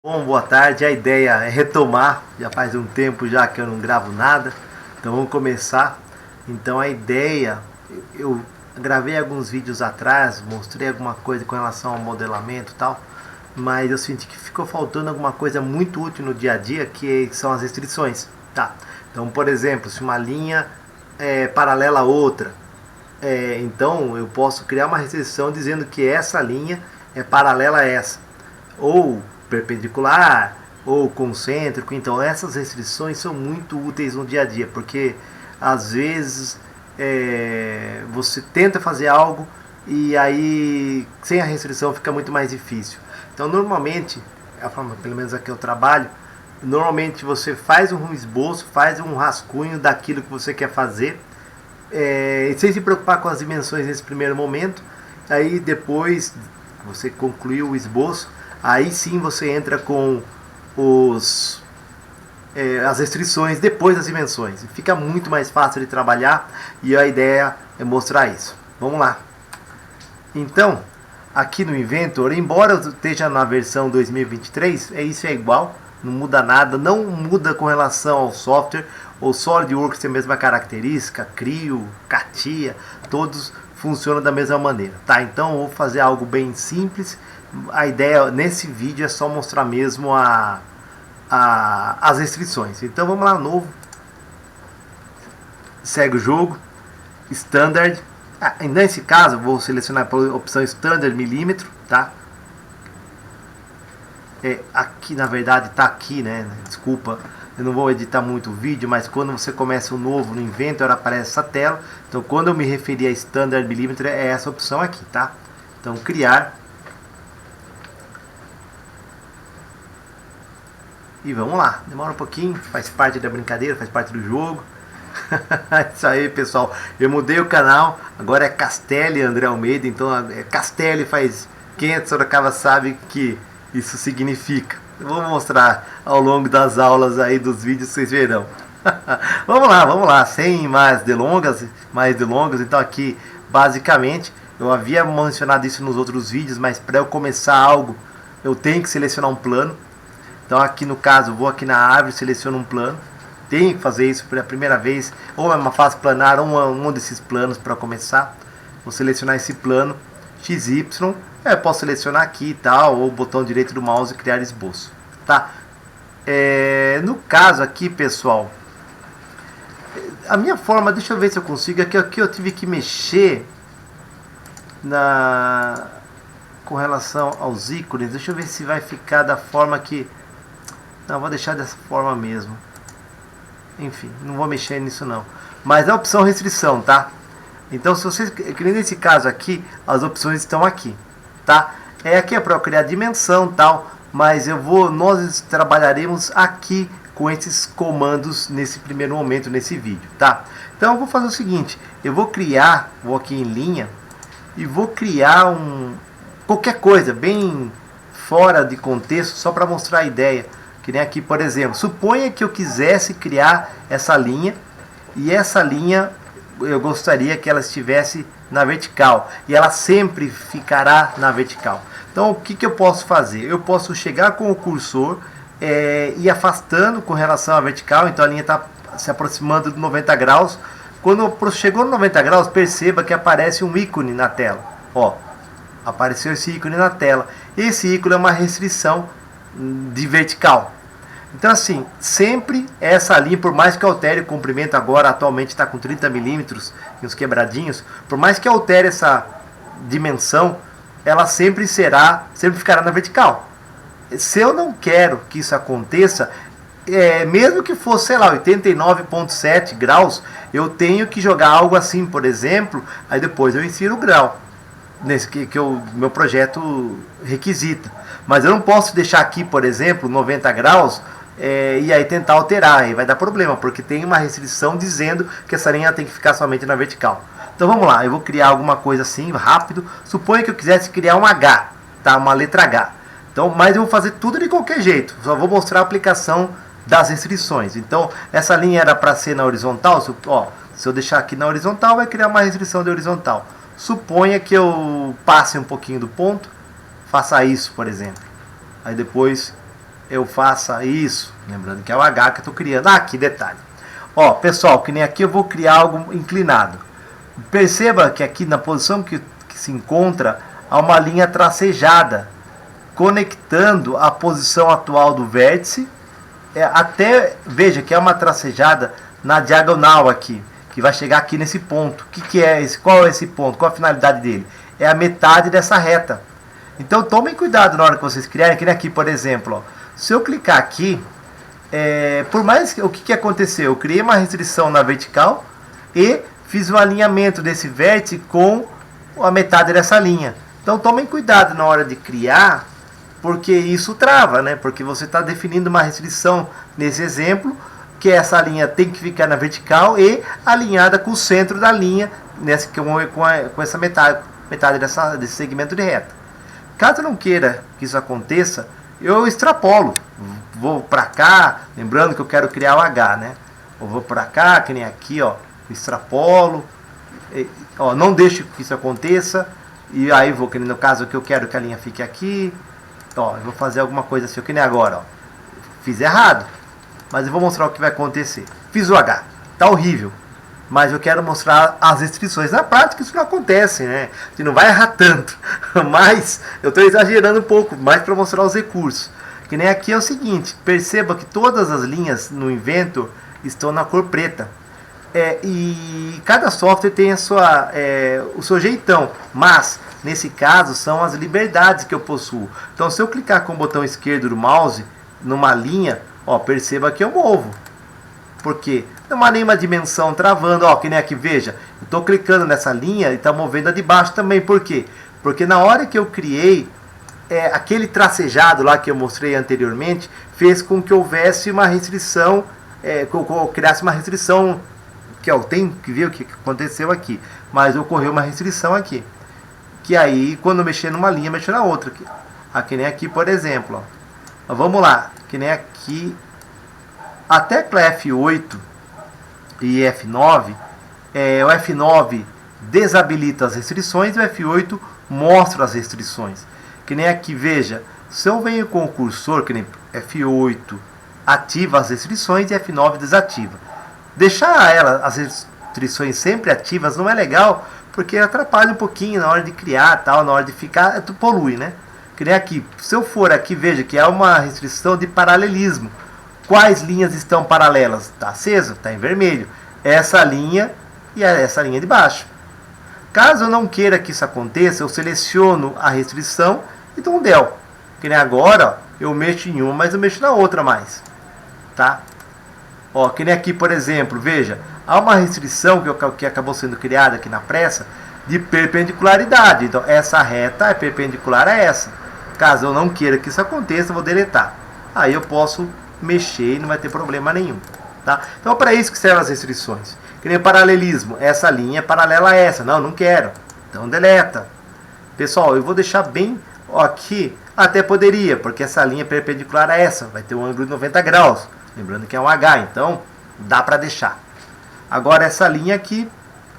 Bom, boa tarde. A ideia é retomar. Já faz um tempo já que eu não gravo nada. Então vamos começar. Então a ideia, eu gravei alguns vídeos atrás, mostrei alguma coisa com relação ao modelamento e tal, mas eu senti que ficou faltando alguma coisa muito útil no dia a dia, que são as restrições, tá? Então, por exemplo, se uma linha é paralela a outra, então eu posso criar uma restrição dizendo que essa linha é paralela a essa, ou perpendicular, ou concêntrico. Então essas restrições são muito úteis no dia a dia, porque às vezes você tenta fazer algo e aí sem a restrição fica muito mais difícil. Então normalmente, a forma pelo menos aqui eu trabalho, normalmente você faz um esboço, faz um rascunho daquilo que você quer fazer, sem se preocupar com as dimensões nesse primeiro momento. Aí depois você concluiu o esboço, aí sim você entra com as restrições depois das dimensões. Fica muito mais fácil de trabalhar e a ideia é mostrar isso. Vamos lá. Então, aqui no Inventor, embora eu esteja na versão 2023, isso é igual, não muda nada, não muda com relação ao software. O SolidWorks tem a mesma característica, Creo, CATIA, todos funcionam da mesma maneira, tá? Então eu vou fazer algo bem simples. A ideia nesse vídeo é só mostrar mesmo as restrições. Então vamos lá, novo, segue o jogo, Standard. Nesse caso vou selecionar a opção Standard milímetro, tá? Aqui na verdade tá aqui, né? Desculpa, eu não vou editar muito o vídeo, mas quando você começa um novo no Inventor aparece essa tela. Então quando eu me referi a Standard milímetro é essa opção aqui, tá? Então criar. E vamos lá, demora um pouquinho, faz parte da brincadeira, faz parte do jogo. Isso aí, pessoal, eu mudei o canal, agora é Castelli André Almeida. Então Castelli faz, quem é de Sorocaba sabe que isso significa. Eu vou mostrar ao longo das aulas aí, dos vídeos, vocês verão. Vamos lá, sem mais delongas. Então aqui, basicamente, eu havia mencionado isso nos outros vídeos, mas para eu começar algo, eu tenho que selecionar um plano. Então aqui no caso, eu vou aqui na árvore, seleciono um plano. Tenho que fazer isso pela primeira vez, ou é uma fase planar, ou um desses planos para começar. Vou selecionar esse plano, XY. Eu posso selecionar aqui e tal, ou o botão direito do mouse e criar esboço, tá? No caso aqui, pessoal, a minha forma, deixa eu ver se eu consigo. Aqui eu tive que mexer com relação aos ícones. Deixa eu ver se vai ficar da forma que... Não, vou deixar dessa forma mesmo. Enfim, não vou mexer nisso não. Mas é a opção restrição, tá? Então, se vocês, que nem nesse caso aqui, as opções estão aqui, tá? Aqui é para criar dimensão, tal, mas nós trabalharemos aqui com esses comandos nesse primeiro momento, nesse vídeo, tá? Então, eu vou fazer o seguinte, vou aqui em linha e vou criar qualquer coisa bem fora de contexto, só para mostrar a ideia. Que nem aqui, por exemplo, suponha que eu quisesse criar essa linha, e essa linha eu gostaria que ela estivesse na vertical, e ela sempre ficará na vertical. Então o que eu posso fazer? Eu posso chegar com o cursor e afastando com relação à vertical. Então a linha está se aproximando de 90 graus. Quando chegou no 90 graus, perceba que aparece um ícone na tela. Ó, apareceu esse ícone na tela. Esse ícone é uma restrição de vertical. Então assim, sempre essa linha, por mais que altere o comprimento, agora atualmente está com 30 milímetros e uns quebradinhos, por mais que altere essa dimensão, ela sempre ficará na vertical. Se eu não quero que isso aconteça, mesmo que fosse, sei lá, 89,7 graus, eu tenho que jogar algo assim, por exemplo, aí depois eu insiro o grau nesse que o meu projeto requisita. Mas eu não posso deixar aqui, por exemplo, 90 graus e aí tentar alterar, aí vai dar problema, porque tem uma restrição dizendo que essa linha tem que ficar somente na vertical. Então vamos lá, eu vou criar alguma coisa assim, rápido. Suponha que eu quisesse criar um H, tá? Uma letra H. Então, mas eu vou fazer tudo de qualquer jeito, só vou mostrar a aplicação das restrições. Então, essa linha era para ser na horizontal, se eu deixar aqui na horizontal, vai criar uma restrição de horizontal. Suponha que eu passe um pouquinho do ponto, faça isso, por exemplo. Aí depois eu faça isso, lembrando que é o H que eu estou criando. Ah, aqui detalhe. Ó, pessoal, que nem aqui eu vou criar algo inclinado. Perceba que aqui na posição que se encontra há uma linha tracejada conectando a posição atual do vértice até, veja que é uma tracejada na diagonal aqui, que vai chegar aqui nesse ponto. O que é esse? Qual é esse ponto? Qual a finalidade dele? É a metade dessa reta. Então tomem cuidado na hora que vocês criarem, que nem aqui, por exemplo, ó, se eu clicar aqui, por mais que o que aconteceu, eu criei uma restrição na vertical e fiz um alinhamento desse vértice com a metade dessa linha. Então tomem cuidado na hora de criar, porque isso trava, né? Porque você está definindo uma restrição nesse exemplo, que essa linha tem que ficar na vertical e alinhada com o centro da linha, com essa metade desse segmento de reta. Caso não queira que isso aconteça, eu extrapolo, vou para cá, lembrando que eu quero criar o H, né? Eu vou para cá, que nem aqui, ó, extrapolo, ó, não deixo que isso aconteça, e aí vou, que no caso que eu quero que a linha fique aqui, ó, eu vou fazer alguma coisa assim, que nem agora, ó, fiz errado, mas eu vou mostrar o que vai acontecer. Fiz o H, tá horrível, mas eu quero mostrar as restrições. Na prática isso não acontece, né? Você não vai errar tanto, mas eu estou exagerando um pouco, mais para mostrar os recursos. Que nem aqui é o seguinte, perceba que todas as linhas no Inventor estão na cor preta. E cada software tem o seu jeitão, mas nesse caso são as liberdades que eu possuo. Então se eu clicar com o botão esquerdo do mouse numa linha, ó, perceba que eu movo. Porque não há nenhuma dimensão travando, ó, que nem aqui, veja, eu estou clicando nessa linha e está movendo a de baixo também. Por quê? Porque na hora que eu criei aquele tracejado lá que eu mostrei anteriormente, fez com que houvesse uma restrição, que eu criasse uma restrição, que eu tenho que ver o que aconteceu aqui, mas ocorreu uma restrição aqui, que aí quando eu mexer numa linha, mexer na outra, que nem aqui, por exemplo, ó. Vamos lá, que nem aqui, a tecla F8 e F9, o F9 desabilita as restrições e o F8 mostra as restrições. Que nem aqui, veja, se eu venho com o cursor, que nem F8 ativa as restrições e F9 desativa. Deixar as restrições sempre ativas não é legal, porque atrapalha um pouquinho na hora de criar, tal, na hora de ficar, polui, né? Que nem aqui, se eu for aqui, veja que há uma restrição de paralelismo. Quais linhas estão paralelas? Está aceso, está em vermelho. Essa linha e essa linha de baixo. Caso eu não queira que isso aconteça, eu seleciono a restrição e dou um del. Que nem agora, ó, eu mexo em uma, mas eu mexo na outra mais. Tá? Ó, que nem aqui, por exemplo, veja, há uma restrição que acabou sendo criada aqui na pressa de perpendicularidade. Então, essa reta é perpendicular a essa. Caso eu não queira que isso aconteça, eu vou deletar. Aí eu posso mexer e não vai ter problema nenhum. Tá? Então, para isso que servem as restrições. Que nem paralelismo, essa linha é paralela a essa. Não, não quero. Então, deleta. Pessoal, eu vou deixar bem aqui. Até poderia, porque essa linha é perpendicular a essa. Vai ter um ângulo de 90 graus. Lembrando que é um H, então dá para deixar. Agora, essa linha aqui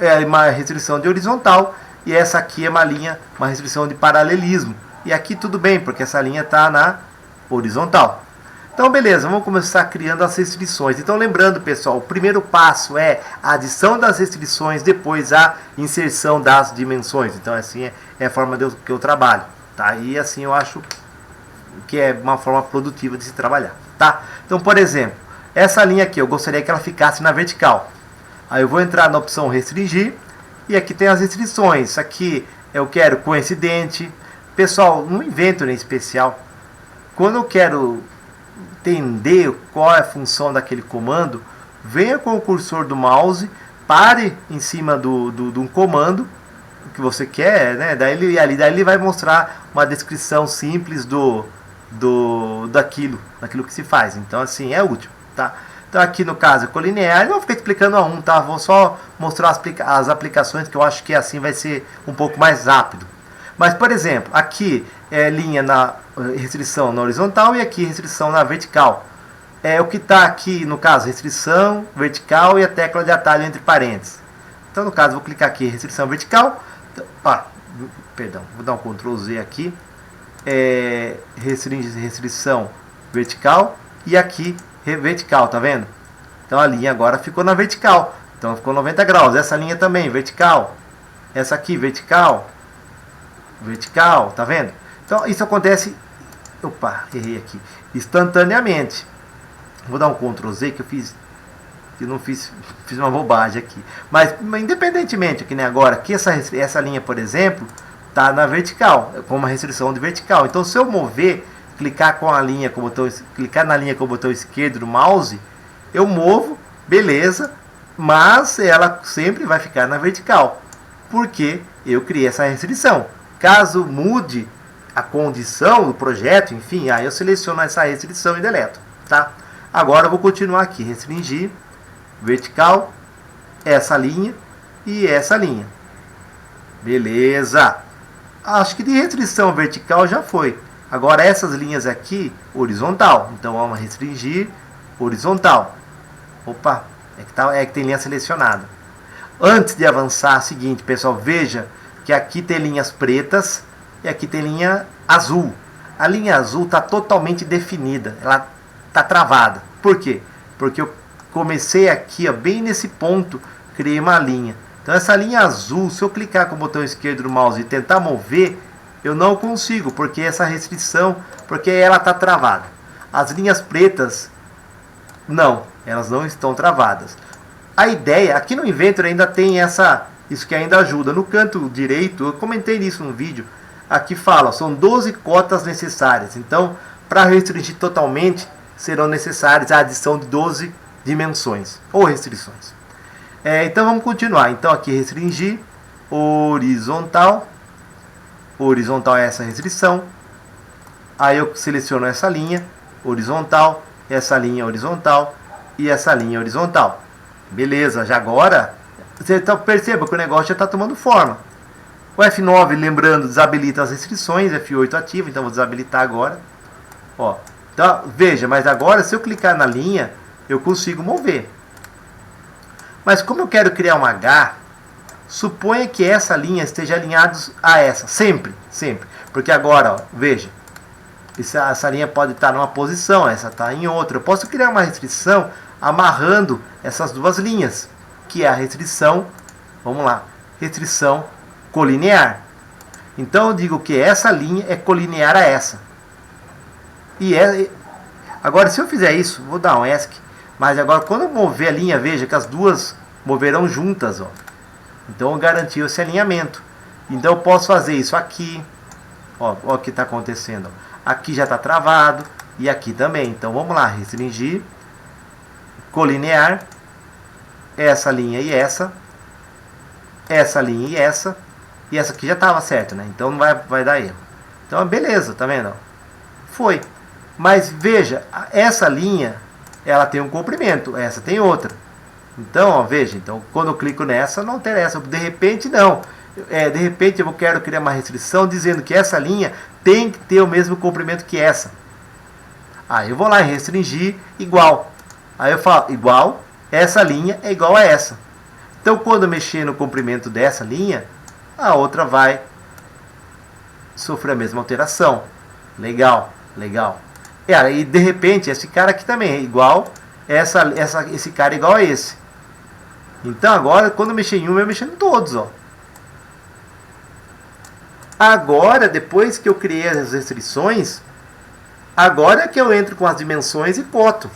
é uma restrição de horizontal. E essa aqui é uma restrição de paralelismo. E aqui tudo bem, porque essa linha está na horizontal. Então, beleza, vamos começar criando as restrições. Então, lembrando, pessoal, o primeiro passo é a adição das restrições, depois a inserção das dimensões. Então, assim é a forma que eu trabalho. Tá? E assim eu acho que é uma forma produtiva de se trabalhar. Tá? Então, por exemplo, essa linha aqui, eu gostaria que ela ficasse na vertical. Aí eu vou entrar na opção restringir, e aqui tem as restrições. Isso aqui eu quero coincidente. Pessoal, no Inventor em especial, quando eu quero entender qual é a função daquele comando, venha com o cursor do mouse, pare em cima de um comando que você quer, né? Daí ele vai mostrar uma descrição simples daquilo que se faz. Então, assim, é útil, tá? Então, aqui no caso, colinear, eu não vou ficar explicando a um, tá? Vou só mostrar as aplicações, que eu acho que assim vai ser um pouco mais rápido. Mas, por exemplo, aqui é linha na restrição na horizontal e aqui restrição na vertical. O que está aqui, no caso, restrição vertical e a tecla de atalho entre parênteses. Então, no caso, vou clicar aqui, restrição vertical. Perdão, vou dar um Ctrl Z aqui. Restrição vertical e aqui vertical, tá vendo? Então a linha agora ficou na vertical, então ficou 90 graus. Essa linha também, vertical. Essa aqui, vertical. Vertical, tá vendo? Então isso acontece, opa, errei aqui, instantaneamente. Vou dar um Ctrl Z que eu não fiz uma bobagem aqui. Mas independentemente, que nem agora, que essa linha, por exemplo, tá na vertical, com uma restrição de vertical. Então se eu mover, clicar com a linha com o botão, clicar na linha com o botão esquerdo do mouse, eu movo, beleza, mas ela sempre vai ficar na vertical, porque eu criei essa restrição. Caso mude a condição do projeto, enfim, aí eu seleciono essa restrição e deleto, tá? Agora eu vou continuar aqui, restringir, vertical, essa linha e essa linha. Beleza. Acho que de restrição vertical já foi. Agora essas linhas aqui, horizontal. Então vamos restringir, horizontal. Opa, é que tem linha selecionada. Antes de avançar, seguinte, pessoal, veja que aqui tem linhas pretas e aqui tem linha azul. A linha azul está totalmente definida, ela está travada. Por quê? Porque eu comecei aqui, ó, bem nesse ponto, criei uma linha. Então essa linha azul, se eu clicar com o botão esquerdo do mouse e tentar mover, eu não consigo, porque essa restrição, porque ela está travada. As linhas pretas, não, elas não estão travadas. A ideia, aqui no Inventor ainda tem isso que ainda ajuda. No canto direito, eu comentei isso no vídeo, aqui fala, são 12 cotas necessárias. Então, para restringir totalmente, serão necessárias a adição de 12 dimensões ou restrições. Então vamos continuar. Então aqui restringir, horizontal. Horizontal é essa restrição. Aí eu seleciono essa linha horizontal, essa linha horizontal e essa linha horizontal. Beleza, já agora você perceba que o negócio já está tomando forma. O F9, lembrando, desabilita as restrições, F8 ativa, então vou desabilitar agora. Ó, então, veja, mas agora se eu clicar na linha, eu consigo mover. Mas como eu quero criar um H, suponha que essa linha esteja alinhada a essa, sempre. Porque agora, ó, veja, essa linha pode estar numa posição, essa está em outra. Eu posso criar uma restrição amarrando essas duas linhas, que é a restrição, vamos lá, restrição colinear. Então eu digo que essa linha é colinear a essa. Agora se eu fizer isso, vou dar um ESC, mas agora quando eu mover a linha, veja que as duas moverão juntas, ó. Então eu garanti esse alinhamento. Então eu posso fazer isso aqui, ó o que está acontecendo, ó. Aqui já está travado e aqui também. Então vamos lá, restringir, colinear, essa linha e essa linha e essa aqui já estava certo, né? Então não vai dar erro. Então beleza, tá vendo? Foi. Mas veja, essa linha, ela tem um comprimento, essa tem outra. Então, ó, veja, então quando eu clico nessa, não interessa. De repente não. De repente eu quero criar uma restrição dizendo que essa linha tem que ter o mesmo comprimento que essa. Aí eu vou lá e restringir igual. Aí eu falo igual, essa linha é igual a essa. Então quando eu mexer no comprimento dessa linha, a outra vai sofrer a mesma alteração. Legal, legal. E de repente esse cara aqui também é igual, esse cara é igual a esse. Então agora quando eu mexer em um, eu mexer em todos, ó. Agora, depois que eu criei as restrições, agora é que eu entro com as dimensões e coto.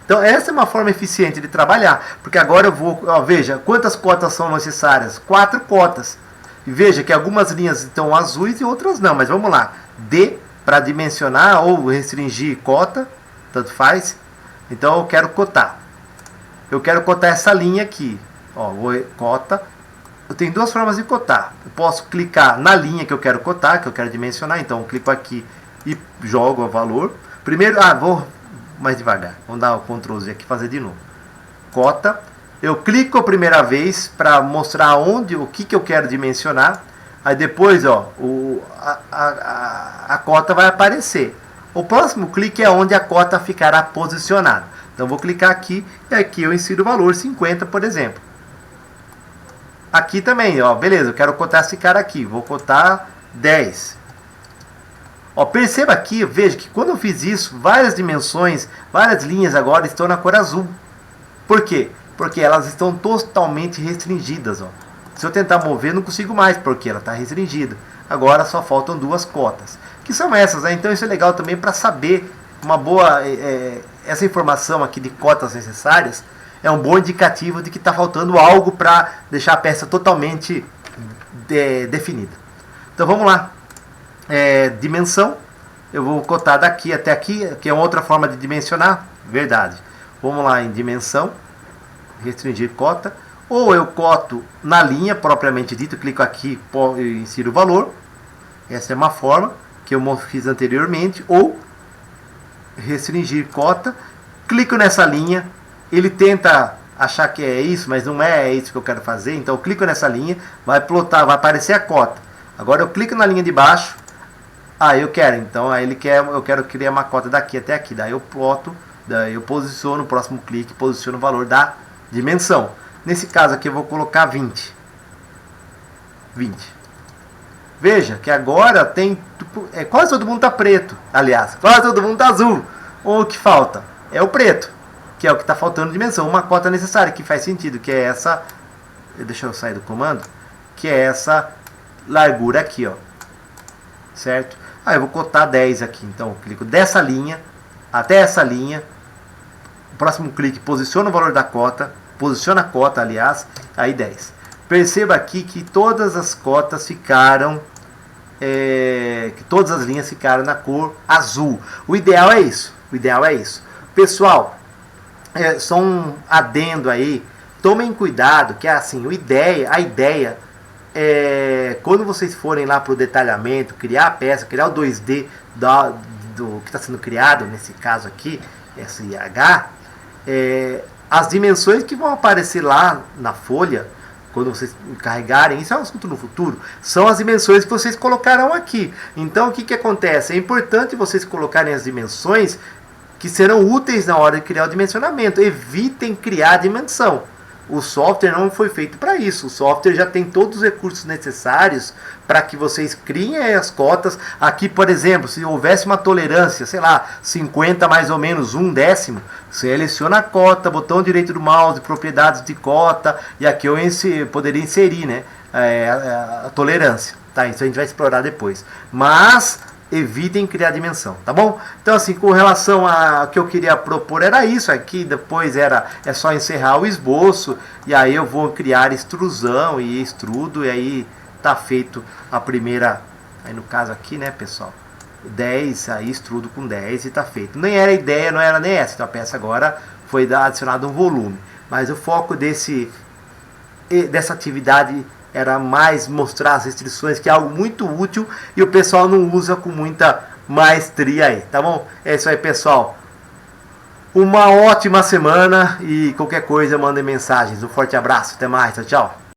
Então essa é uma forma eficiente de trabalhar, porque agora eu vou, ó, veja, quantas cotas são necessárias? 4 cotas. E veja que algumas linhas estão azuis e outras não, mas vamos lá. D para dimensionar ou restringir cota, tanto faz. Então eu quero cotar. Eu quero cotar essa linha aqui, ó, cota. Eu tenho duas formas de cotar. Eu posso clicar na linha que eu quero cotar, que eu quero dimensionar, então eu clico aqui e jogo o valor. Primeiro, vou mais devagar. Vamos dar o Ctrl Z aqui e fazer de novo. Cota. Eu clico a primeira vez para mostrar o que eu quero dimensionar. Aí depois, ó, a cota vai aparecer. O próximo clique é onde a cota ficará posicionada. Então vou clicar aqui e aqui eu insiro o valor 50, por exemplo. Aqui também, ó, beleza, eu quero cotar esse cara aqui. Vou cotar 10. Ó, perceba aqui, veja que quando eu fiz isso, várias dimensões, várias linhas agora estão na cor azul. Por quê? Porque elas estão totalmente restringidas. Ó. Se eu tentar mover, não consigo mais, porque ela está restringida. Agora só faltam duas cotas, que são essas, né? Então isso é legal também para saber uma boa... essa informação aqui de cotas necessárias é um bom indicativo de que está faltando algo para deixar a peça totalmente definida. Então vamos lá. Dimensão, eu vou cotar daqui até aqui, que é uma outra forma de dimensionar, verdade. Vamos lá em dimensão, restringir cota, ou eu coto na linha propriamente dita, clico aqui e insiro o valor, essa é uma forma que eu fiz anteriormente, ou restringir cota, clico nessa linha, ele tenta achar que é isso, mas não é isso que eu quero fazer, então eu clico nessa linha, vai plotar, vai aparecer a cota. Agora eu clico na linha de baixo, eu quero, então aí eu quero criar uma cota daqui até aqui, daí eu ploto, daí eu posiciono no próximo clique, posiciono o valor da dimensão. Nesse caso aqui eu vou colocar 20. Veja que agora tem quase todo mundo está preto, aliás, quase todo mundo está azul. O que falta é o preto, que é o que está faltando dimensão, uma cota necessária, que faz sentido, que é essa, deixa eu sair do comando, que é essa largura aqui, ó, certo? Eu vou cotar 10 aqui, então eu clico dessa linha até essa linha, o próximo clique posiciona o valor da cota, posiciona a cota, aliás, aí 10. Perceba aqui que todas as cotas ficaram, que todas as linhas ficaram na cor azul. O ideal é isso, Pessoal, só um adendo aí, tomem cuidado, que é assim, a ideia é, quando vocês forem lá para o detalhamento, criar a peça, criar o 2D do que está sendo criado, nesse caso aqui, SIH, as dimensões que vão aparecer lá na folha, quando vocês carregarem, isso é um assunto no futuro, são as dimensões que vocês colocarão aqui. Então o que acontece? É importante vocês colocarem as dimensões que serão úteis na hora de criar o dimensionamento. Evitem criar a dimensão. O software não foi feito para isso. O software já tem todos os recursos necessários para que vocês criem as cotas. Aqui, por exemplo, se houvesse uma tolerância, sei lá, 50 mais ou menos, 1/10, seleciona a cota, botão direito do mouse, propriedades de cota, e aqui eu poderia inserir, né, a tolerância. Tá, isso a gente vai explorar depois. Mas evitem criar dimensão, tá bom? Então assim, com relação a que eu queria propor era isso aqui, depois é só encerrar o esboço, e aí eu vou criar extrusão e extrudo, e aí tá feito a primeira, aí no caso aqui, né, pessoal, 10, aí extrudo com 10 e tá feito. Nem era a ideia, não era nem essa, então a peça agora foi adicionado um volume, mas o foco dessa atividade era mais mostrar as restrições, que é algo muito útil e o pessoal não usa com muita maestria aí, tá bom? É isso aí, pessoal. Uma ótima semana e qualquer coisa mandem mensagens. Um forte abraço, até mais, tchau, tchau.